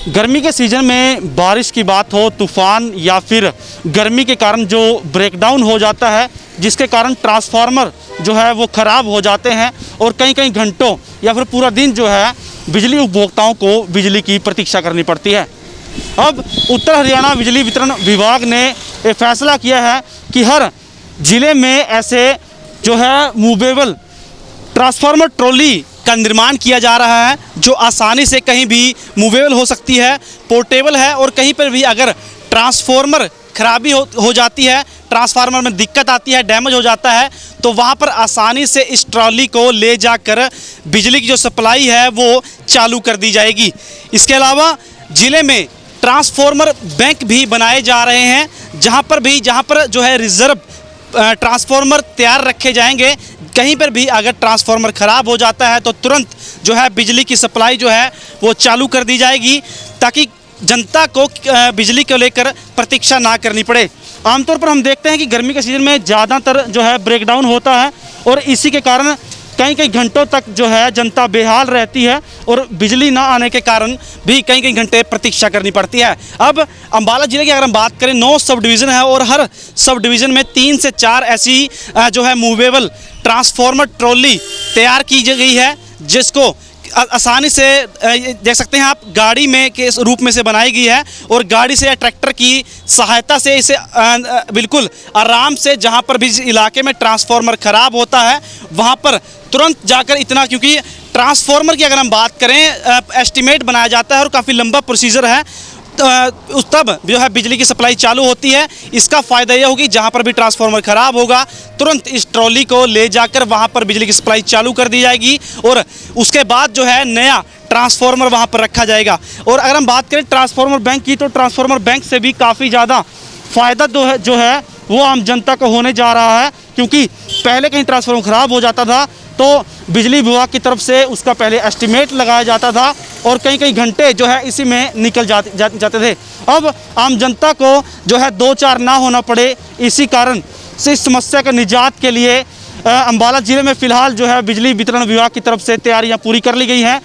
गर्मी के सीज़न में बारिश की बात हो, तूफ़ान या फिर गर्मी के कारण जो ब्रेकडाउन हो जाता है, जिसके कारण ट्रांसफार्मर जो है वो ख़राब हो जाते हैं और कई कई घंटों या फिर पूरा दिन जो है बिजली उपभोक्ताओं को बिजली की प्रतीक्षा करनी पड़ती है। अब उत्तर हरियाणा बिजली वितरण विभाग ने ये फैसला किया है कि हर ज़िले में ऐसे जो है मूवेबल ट्रांसफार्मर ट्रॉली का निर्माण किया जा रहा है, जो आसानी से कहीं भी मूवेबल हो सकती है, पोर्टेबल है और कहीं पर भी अगर ट्रांसफार्मर खराबी हो जाती है, ट्रांसफार्मर में दिक्कत आती है, डैमेज हो जाता है, तो वहाँ पर आसानी से इस ट्रॉली को ले जाकर बिजली की जो सप्लाई है वो चालू कर दी जाएगी। इसके अलावा ज़िले में ट्रांसफार्मर बैंक भी बनाए जा रहे हैं, जहाँ पर जो है रिज़र्व ट्रांसफार्मर तैयार रखे जाएंगे। कहीं पर भी अगर ट्रांसफार्मर ख़राब हो जाता है तो तुरंत जो है बिजली की सप्लाई जो है वो चालू कर दी जाएगी, ताकि जनता को बिजली को लेकर प्रतीक्षा ना करनी पड़े। आमतौर पर हम देखते हैं कि गर्मी के सीज़न में ज़्यादातर जो है ब्रेकडाउन होता है और इसी के कारण कई घंटों तक जो है जनता बेहाल रहती है और बिजली ना आने के कारण भी कई घंटे प्रतीक्षा करनी पड़ती है। अब अम्बाला ज़िले की अगर हम बात करें, 9 सब डिवीज़न है और हर सब डिवीज़न में 3 से 4 ऐसी जो है मूवेबल ट्रांसफार्मर ट्रॉली तैयार की गई है, जिसको आसानी से देख सकते हैं आप, गाड़ी में के रूप में से बनाई गई है और गाड़ी से या ट्रैक्टर की सहायता से इसे बिल्कुल आराम से जहां पर भी इलाके में ट्रांसफार्मर ख़राब होता है वहां पर तुरंत जाकर इतना, क्योंकि ट्रांसफार्मर की अगर हम बात करें एस्टीमेट बनाया जाता है और काफ़ी लंबा प्रोसीजर है, उस तब जो है बिजली की सप्लाई चालू होती है। इसका फ़ायदा यह होगी जहां पर भी ट्रांसफार्मर ख़राब होगा तुरंत इस ट्रॉली को ले जाकर वहां पर बिजली की सप्लाई चालू कर दी जाएगी और उसके बाद जो है नया ट्रांसफार्मर वहां पर रखा जाएगा। और अगर हम बात करें ट्रांसफार्मर बैंक की, तो ट्रांसफार्मर बैंक से भी काफ़ी ज़्यादा फ़ायदा जो है वो आम जनता को होने जा रहा है, क्योंकि पहले कहीं ट्रांसफार्मर ख़राब हो जाता था तो बिजली विभाग की तरफ से उसका पहले एस्टीमेट लगाया जाता था और कई घंटे जो है इसी में निकल जाते थे। अब आम जनता को जो है 2-4 ना होना पड़े, इसी कारण से इस समस्या के निजात के लिए अम्बाला ज़िले में फ़िलहाल जो है बिजली वितरण विभाग की तरफ से तैयारियां पूरी कर ली गई हैं।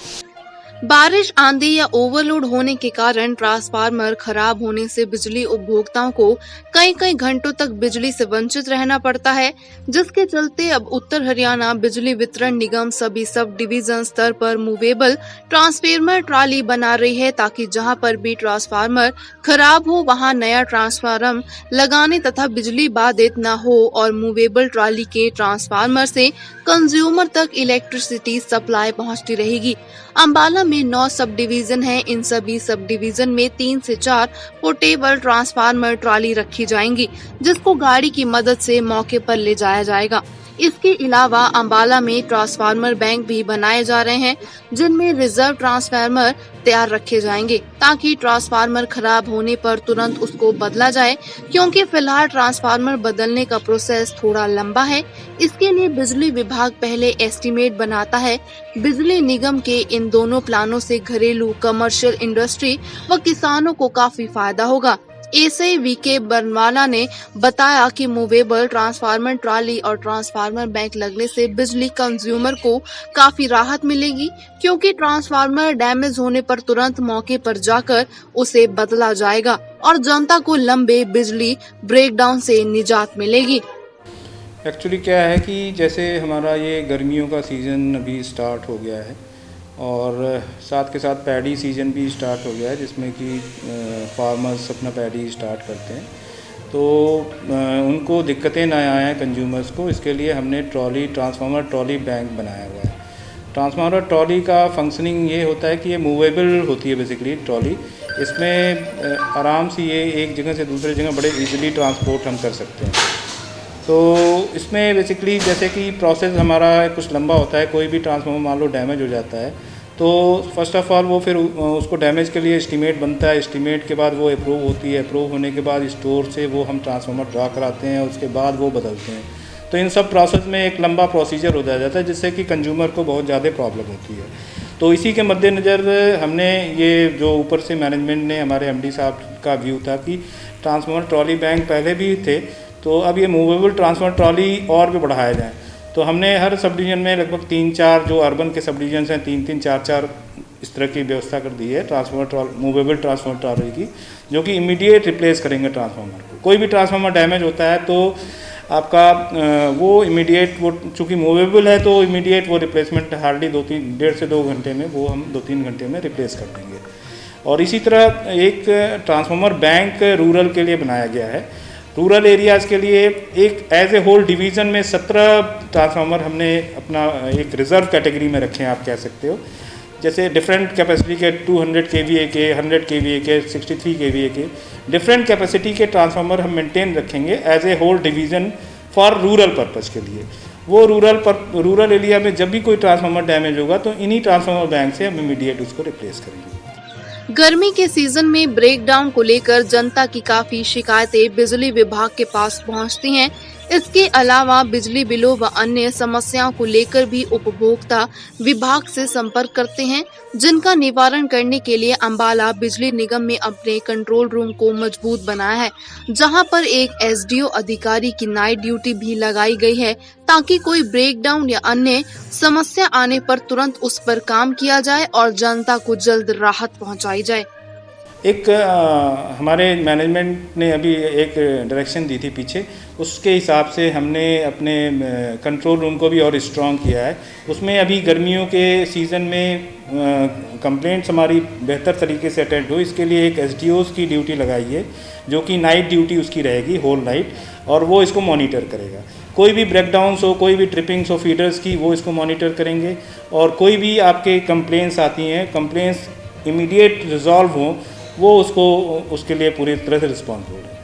बारिश, आंधी या ओवरलोड होने के कारण ट्रांसफार्मर खराब होने से बिजली उपभोक्ताओं को कई घंटों तक बिजली से वंचित रहना पड़ता है, जिसके चलते अब उत्तर हरियाणा बिजली वितरण निगम सभी सब डिवीजन स्तर पर मूवेबल ट्रांसफार्मर ट्रॉली बना रही है, ताकि जहां पर भी ट्रांसफार्मर खराब हो वहां नया ट्रांसफार्मर लगाने तथा बिजली बाधित न हो और मूवेबल ट्रॉली के ट्रांसफार्मर से कंज्यूमर तक इलेक्ट्रिसिटी सप्लाई पहुंचती रहेगी। अम्बाला में 9 सब डिवीजन है। इन सभी सब डिवीजन में 3 से 4 पोर्टेबल ट्रांसफार्मर ट्रॉली रखी जाएंगी, जिसको गाड़ी की मदद से मौके पर ले जाया जाएगा। इसके अलावा अम्बाला में ट्रांसफार्मर बैंक भी बनाए जा रहे हैं, जिनमें रिजर्व ट्रांसफार्मर तैयार रखे जाएंगे, ताकि ट्रांसफार्मर खराब होने पर तुरंत उसको बदला जाए, क्योंकि फिलहाल ट्रांसफार्मर बदलने का प्रोसेस थोड़ा लंबा है। इसके लिए बिजली विभाग पहले एस्टीमेट बनाता है। बिजली निगम के इन दोनों प्लानों से घरेलू, कमर्शियल, इंडस्ट्री व किसानों को काफी फायदा होगा। एसआई वीके बरवाला ने बताया कि मूवेबल ट्रांसफार्मर ट्रॉली और ट्रांसफार्मर बैंक लगने से बिजली कंज्यूमर को काफी राहत मिलेगी, क्योंकि ट्रांसफार्मर डैमेज होने पर तुरंत मौके पर जाकर उसे बदला जाएगा और जनता को लंबे बिजली ब्रेकडाउन से निजात मिलेगी। एक्चुअली क्या है कि जैसे हमारा ये गर्मियों का सीज़न अभी स्टार्ट हो गया है और साथ के साथ पैडी सीज़न भी स्टार्ट हो गया है, जिसमें कि फार्मर्स अपना पैडी स्टार्ट करते हैं, तो उनको दिक्कतें ना आएँ कंज्यूमर्स को, इसके लिए हमने ट्रांसफार्मर ट्रॉली बैंक बनाया हुआ है। ट्रांसफार्मर ट्रॉली का फंक्शनिंग ये होता है कि ये मूवेबल होती है बेसिकली ट्रॉली। इसमें आराम से ये एक जगह से दूसरी जगह बड़े ईजिली ट्रांसपोर्ट हम कर सकते हैं। तो इसमें बेसिकली जैसे कि प्रोसेस हमारा कुछ लंबा होता है, कोई भी ट्रांसफार्मर मान लो डैमेज हो जाता है तो फर्स्ट ऑफ़ ऑल वो फिर उसको डैमेज के लिए एस्टीमेट बनता है। एस्टीमेट के बाद वो अप्रूव होती है। अप्रूव होने के बाद स्टोर से वो हम ट्रांसफार्मर ड्रा कराते हैं, उसके बाद वो बदलते हैं। तो इन सब प्रोसेस में एक लंबा प्रोसीजर हो जाता है, जिससे कि कंज्यूमर को बहुत ज़्यादा प्रॉब्लम होती है। तो इसी के मद्देनज़र हमने ये जो ऊपर से मैनेजमेंट ने, हमारे एमडी साहब का व्यू था कि ट्रांसफार्मर ट्रॉली बैंक पहले भी थे, तो अब ये मूवेबल ट्रांसफार्मर ट्रॉली और भी बढ़ाया जाए। तो हमने हर सब डिवीज़न में लगभग 3-4 जो अर्बन के सब डिवीजन हैं 3-3, 4-4 इस तरह की व्यवस्था कर दी है मूवेबल ट्रांसफार्मर ट्रॉली की, जो कि इमीडिएट रिप्लेस करेंगे ट्रांसफार्मर को। कोई भी ट्रांसफार्मर डैमेज होता है तो आपका वो इमीडिएट, वो चूँकि मूवेबल है तो इमीडिएट वो रिप्लेसमेंट हार्डली 1.5 से 2 घंटे में, वो हम 2-3 घंटे में रिप्लेस कर देंगे। और इसी तरह एक ट्रांसफार्मर बैंक रूरल के लिए बनाया गया है। रूरल एरियाज़ के लिए एक एज ए होल डिवीज़न में 17 ट्रांसफार्मर हमने अपना एक रिज़र्व कैटेगरी में रखे हैं, आप कह सकते हो। जैसे डिफरेंट कैपेसिटी के 200 kVA के, 100 kVA के, 63 kVA के डिफरेंट कैपेसिटी के ट्रांसफार्मर हम मेंटेन रखेंगे as a whole division for rural purpose के लिए। वो रूरल एरिया में जब भी कोई ट्रांसफार्मर डैमेज होगा तो इन्हीं ट्रांसफार्मर बैंक से हम इमीडिएट उसको रिप्लेस करेंगे। गर्मी के सीजन में ब्रेकडाउन को लेकर जनता की काफी शिकायतें बिजली विभाग के पास पहुंचती हैं। इसके अलावा बिजली बिलों व अन्य समस्याओं को लेकर भी उपभोक्ता विभाग से संपर्क करते हैं, जिनका निवारण करने के लिए अंबाला बिजली निगम में अपने कंट्रोल रूम को मजबूत बनाया है, जहां पर एक एसडीओ अधिकारी की नाइट ड्यूटी भी लगाई गई है, ताकि कोई ब्रेकडाउन या अन्य समस्या आने पर तुरंत उस पर काम किया जाए और जनता को जल्द राहत पहुंचाई जाए। एक हमारे मैनेजमेंट ने अभी एक डायरेक्शन दी थी पीछे, उसके हिसाब से हमने अपने कंट्रोल रूम को भी और स्ट्रॉन्ग किया है। उसमें अभी गर्मियों के सीज़न में कंप्लेंट्स हमारी बेहतर तरीके से अटेंड हो, इसके लिए एक एसडीओज़ की ड्यूटी लगाई है, जो कि नाइट ड्यूटी उसकी रहेगी होल नाइट, और वो इसको मॉनिटर करेगा। कोई भी ब्रेकडाउन्स हो, कोई भी ट्रिपिंग्स हो फीडर्स की, वो इसको मॉनिटर करेंगे। और कोई भी आपके कंप्लेंट्स आती हैं, कंप्लेंट्स इमीडिएट रिजॉल्व हों, वो उसके लिए पूरी तरह से रिस्पॉन्सिबल है।